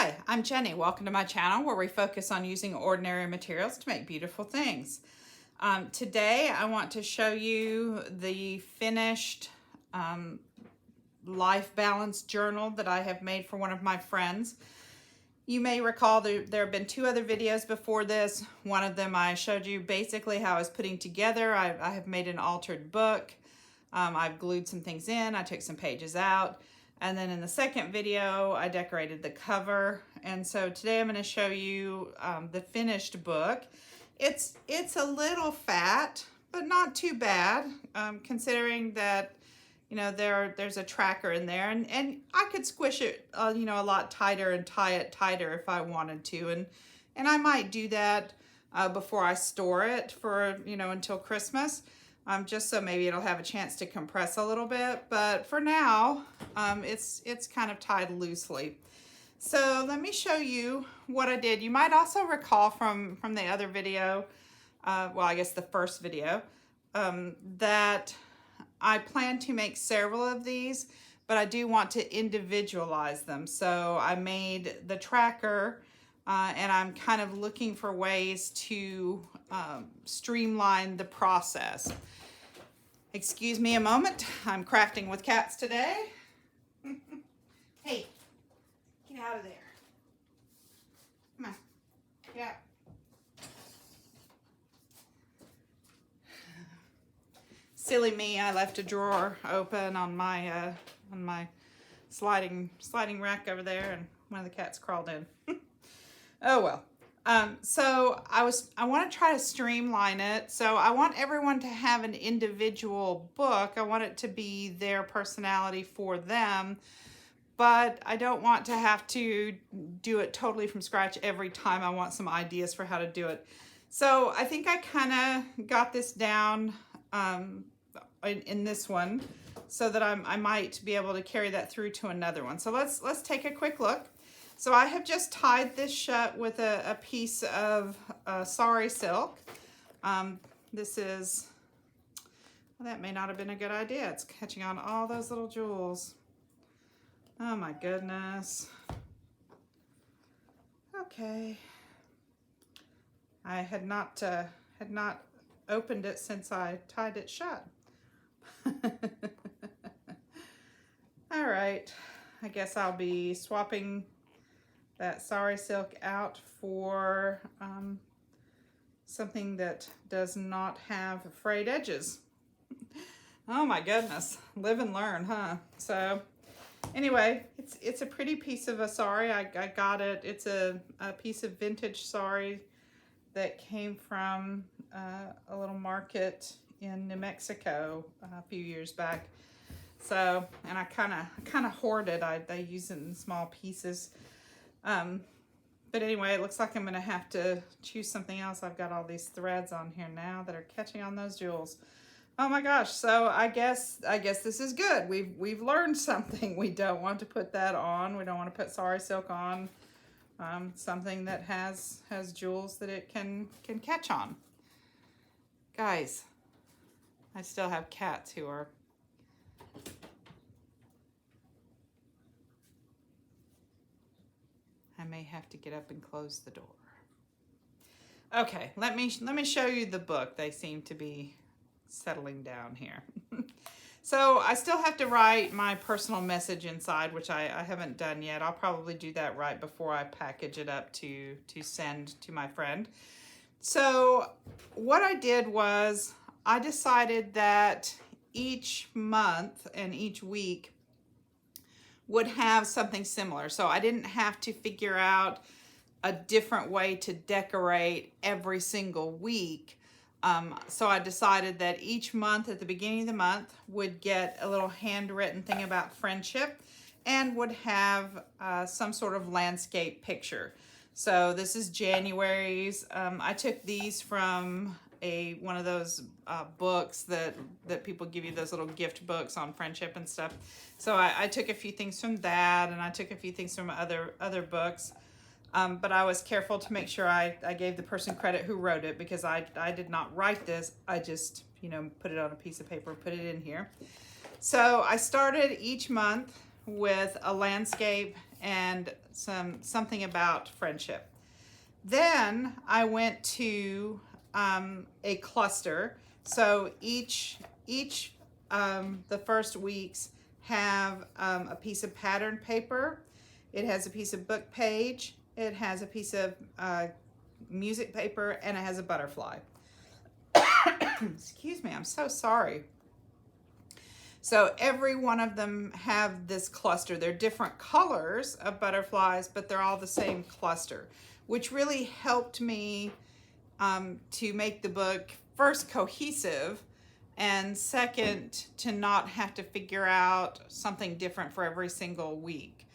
Hi, I'm Jenny. Welcome to my channel where we focus on using ordinary materials to make beautiful things. Today I want to show you the finished life balance journal that I have made for one of my friends. You may recall there have been two other videos before this. One of them I showed you basically how I was putting together. I have made an altered book. I've glued some things in. I took some pages out. And then in the second video, I decorated the cover. And so today I'm going to show you the finished book. It's a little fat, but not too bad, considering that, you know, there's a tracker in there. And I could squish it, you know, a lot tighter and tie it tighter if I wanted to. And I might do that before I store it for, you know, until Christmas. Just so maybe it'll have a chance to compress a little bit, but for now, it's kind of tied loosely. So let me show you what I did. You might also recall from the other video, well, I guess the first video, that I plan to make several of these, but I do want to individualize them. So I made the tracker, and I'm kind of looking for ways to streamline the process. Excuse me a moment. I'm crafting with cats today. Hey, get out of there. Come on, get out. Silly me, I left a drawer open on my sliding rack over there, and one of the cats crawled in. Oh well. So I want to try to streamline it. So I want everyone to have an individual book. I want it to be their personality for them, but I don't want to have to do it totally from scratch every time. I want some ideas for how to do it. So I think I kind of got this down in this one so that I might be able to carry that through to another one. So let's take a quick look. So I have just tied this shut with a piece of sari silk. This is, well, that may not have been a good idea. It's catching on all those little jewels. Oh my goodness. Okay. I had not opened it since I tied it shut. All right. I guess I'll be swapping that sari silk out for something that does not have frayed edges. Oh my goodness, live and learn, huh? So anyway, it's a pretty piece of a sari. I got it. It's a piece of vintage sari that came from a little market in New Mexico a few years back. So, and I kind of hoard it. I use it in small pieces. But anyway, it looks like I'm gonna have to choose something else. I've got all these threads on here now that are catching on those jewels. Oh my gosh, so I guess this is good. We've learned something. We don't want to put that on. We don't want to put sari silk on something that has jewels that it can catch on. Guys, I still have cats who are I may have to get up and close the door. Okay, let me show you the book. They seem to be settling down here. So I still have to write my personal message inside, which I haven't done yet. I'll probably do that right before I package it up to send to my friend. So what I did was I decided that each month and each week would have something similar. So I didn't have to figure out a different way to decorate every single week. So I decided that each month at the beginning of the month would get a little handwritten thing about friendship and would have some sort of landscape picture. So this is January's. I took these from one of those books that people give you, those little gift books on friendship and stuff. So I took a few things from that, and I took a few things from other books. But I was careful to make sure I gave the person credit who wrote it, because I did not write this. I just, you know, put it on a piece of paper, put it in here. So I started each month with a landscape and something about friendship. Then I went to a cluster. So each the first weeks have a piece of pattern paper. It has a piece of book page. It has a piece of music paper, and it has a butterfly. Excuse me, I'm so sorry. So every one of them have this cluster. They're different colors of butterflies, but they're all the same cluster, which really helped me to make the book, first, cohesive, and second, to not have to figure out something different for every single week.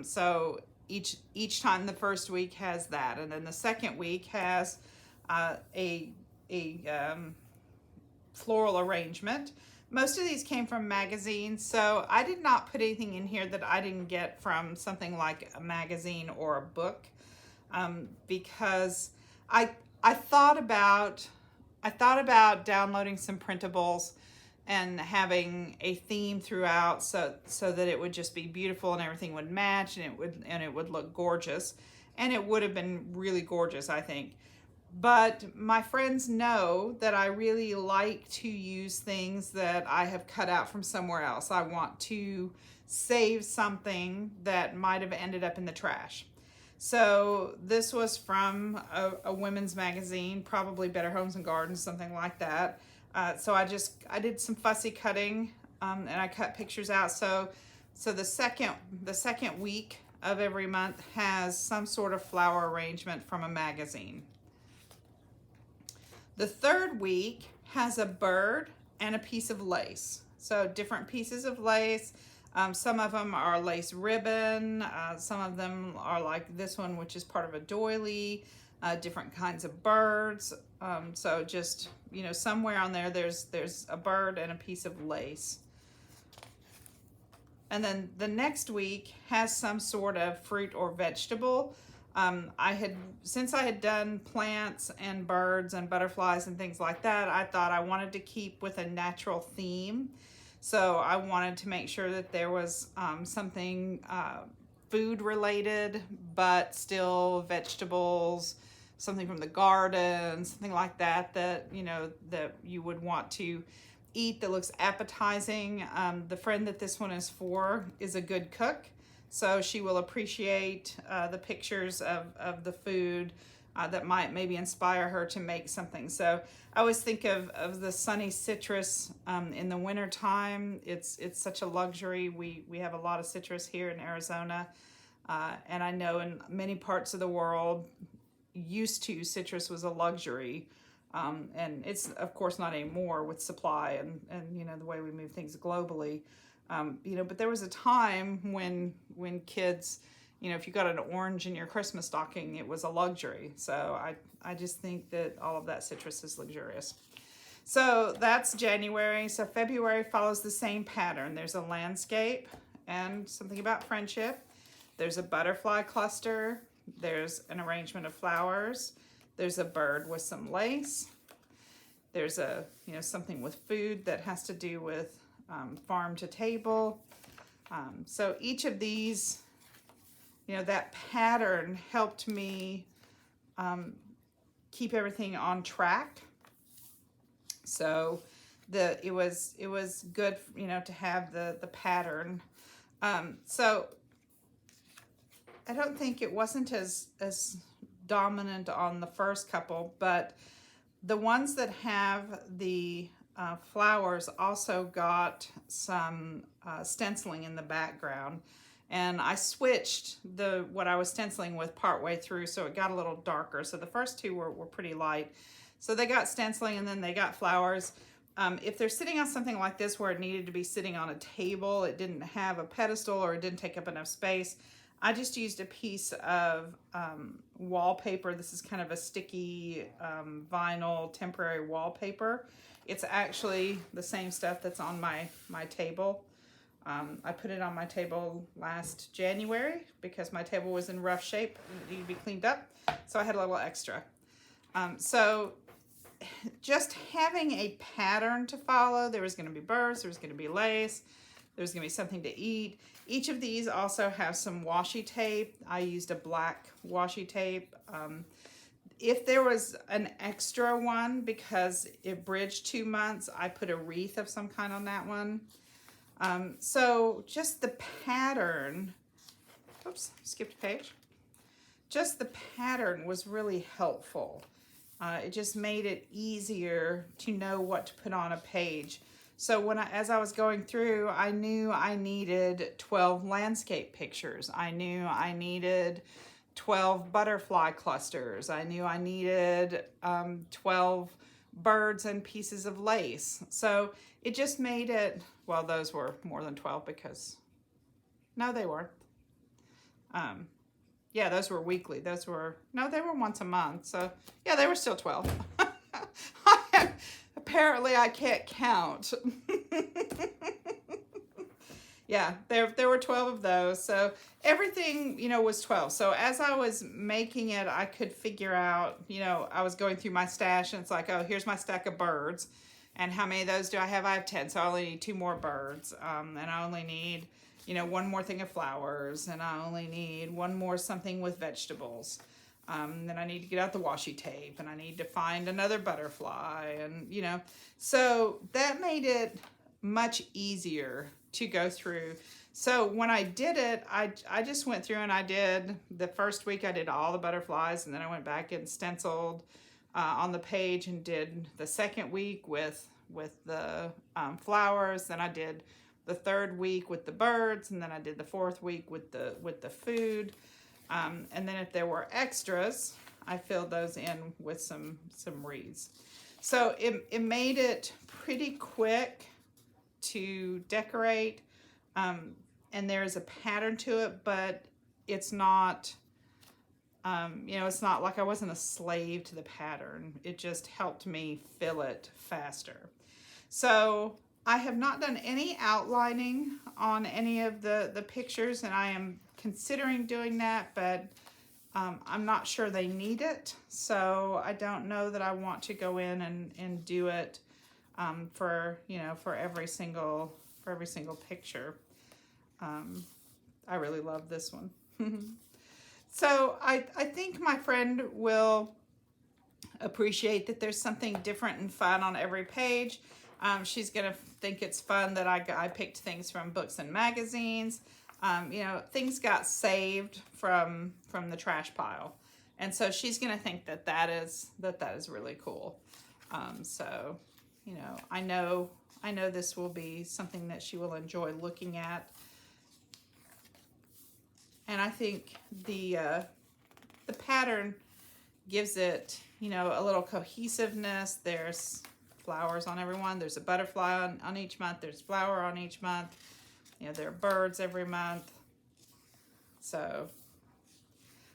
So each time the first week has that, and then the second week has a floral arrangement. Most of these came from magazines, so I did not put anything in here that I didn't get from something like a magazine or a book, because I thought about downloading some printables and having a theme throughout, so that it would just be beautiful and everything would match, and it would look gorgeous, and it would have been really gorgeous, I think. But my friends know that I really like to use things that I have cut out from somewhere else. I want to save something that might have ended up in the trash. So this was from a women's magazine, probably Better Homes and Gardens, something like that. So I did some fussy cutting, and I cut pictures out. So the second week of every month has some sort of flower arrangement from a magazine. The third week has a bird and a piece of lace. So different pieces of lace. Some of them are lace ribbon. Some of them are like this one, which is part of a doily. Different kinds of birds. So just, somewhere on there, there's a bird and a piece of lace. And then the next week has some sort of fruit or vegetable. Since I had done plants and birds and butterflies and things like that, I thought I wanted to keep with a natural theme. So I wanted to make sure that there was something food related, but still vegetables, something from the garden, something like that, that you would want to eat, that looks appetizing. The friend that this one is for is a good cook. So she will appreciate the pictures of the food that might maybe inspire her to make something. So I always think of the sunny citrus in the winter time. It's such a luxury. We have a lot of citrus here in Arizona. And I know in many parts of the world, used to, citrus was a luxury. And it's, of course, not anymore with supply and the way we move things globally. But there was a time when kids, if you got an orange in your Christmas stocking, it was a luxury. So I just think that all of that citrus is luxurious. So that's January. So February follows the same pattern. There's a landscape and something about friendship. There's a butterfly cluster. There's an arrangement of flowers. There's a bird with some lace. There's something with food that has to do with farm to table. So each of these, that pattern helped me keep everything on track. So it was good, to have the pattern. So I don't think it wasn't as dominant on the first couple, but the ones that have the flowers also got some stenciling in the background, and I switched what I was stenciling with partway through, so it got a little darker. So the first two were pretty light, so they got stenciling and then they got flowers. If they're sitting on something like this where it needed to be sitting on a table, it didn't have a pedestal or it didn't take up enough space, I just used a piece of wallpaper. This is kind of a sticky vinyl temporary wallpaper. It's actually the same stuff that's on my table. I put it on my table last January because my table was in rough shape and it needed to be cleaned up. So I had a little extra. So just having a pattern to follow. There was going to be birds, there was going to be lace, there's gonna be something to eat. Each of these also have some washi tape. I used a black washi tape. If there was an extra one, because it bridged 2 months, I put a wreath of some kind on that one. So just the pattern, oops, skipped a page. Just the pattern was really helpful. It just made it easier to know what to put on a page. So as I was going through, I knew I needed 12 landscape pictures. I knew I needed 12 butterfly clusters. I knew I needed 12 birds and pieces of lace. So it just made it, well, those were more than 12 because, no, they weren't. Yeah, those were weekly. Those were, no, they were once a month. So yeah, they were still 12. Apparently I can't count. Yeah, there were 12 of those. So everything, you know, was 12. So as I was making it, I could figure out, you know, I was going through my stash and it's like, oh, here's my stack of birds. And how many of those do I have? I have 10. So I only need 2 more birds. And I only need, you know, 1 more thing of flowers. And I only need 1 more something with vegetables. Then I need to get out the washi tape and I need to find another butterfly and, you know, so that made it much easier to go through. So when I did it, I just went through and I did, the first week I did all the butterflies and then I went back and stenciled on the page and did the second week with the flowers. Then I did the third week with the birds and then I did the fourth week with the food. And then if there were extras, I filled those in with some wreaths. So it made it pretty quick to decorate. And there's a pattern to it, but it's not, you know, it's not like I wasn't a slave to the pattern. It just helped me fill it faster. So I have not done any outlining on any of the pictures, and I am considering doing that, but I'm not sure they need it. So I don't know that I want to go in and do it for, you know, for every single picture. I really love this one. So I think my friend will appreciate that there's something different and fun on every page. She's gonna think it's fun that I picked things from books and magazines. You know, things got saved from the trash pile, and so she's gonna think that is really cool. So, you know, I know this will be something that she will enjoy looking at, and I think the pattern gives it, you know, a little cohesiveness. There's flowers on every one. There's a butterfly on each month. There's flower on each month. You know, there are birds every month. So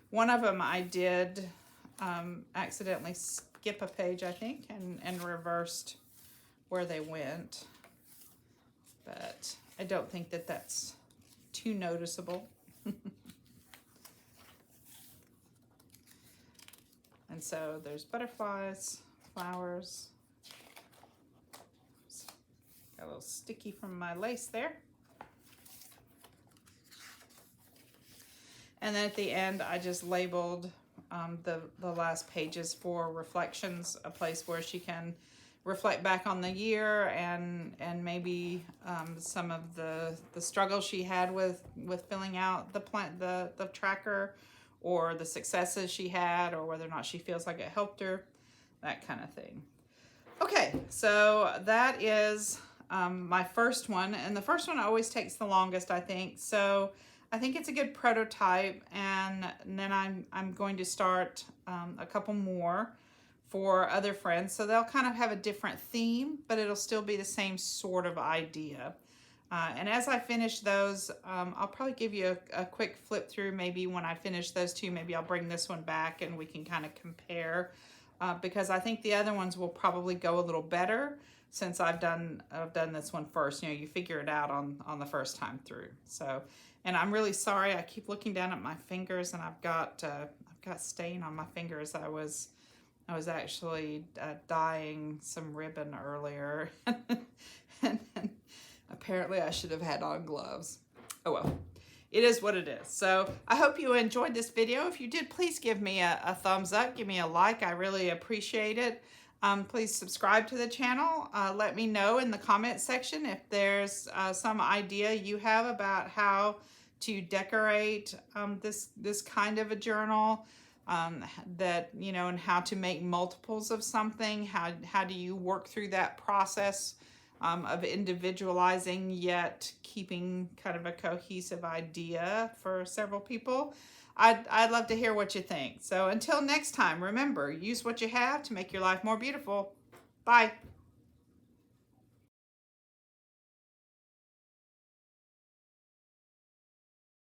one of them I did accidentally skip a page, I think, and reversed where they went. But I don't think that that's too noticeable. And so there's butterflies, flowers. Got a little sticky from my lace there. And then at the end, I just labeled the last pages for reflections, a place where she can reflect back on the year and maybe some of the struggles she had with filling out the tracker, or the successes she had, or whether or not she feels like it helped her, that kind of thing. Okay, so that is my first one, and the first one always takes the longest, I think. So I think it's a good prototype, and then I'm going to start a couple more for other friends, so they'll kind of have a different theme, but it'll still be the same sort of idea. And as I finish those, I'll probably give you a quick flip through. Maybe when I finish those two, maybe I'll bring this one back and we can kind of compare, because I think the other ones will probably go a little better since I've done this one first. You know, you figure it out on the first time through. So, and I'm really sorry. I keep looking down at my fingers, and I've got stain on my fingers. I was actually dyeing some ribbon earlier, and Apparently I should have had on gloves. Oh well, it is what it is. So I hope you enjoyed this video. If you did, please give me a thumbs up, give me a like. I really appreciate it. Please subscribe to the channel. Let me know in the comment section if there's some idea you have about how to decorate this kind of a journal. That, you know, and how to make multiples of something. How do you work through that process of individualizing yet keeping kind of a cohesive idea for several people? I'd love to hear what you think. So until next time, remember, use what you have to make your life more beautiful. Bye.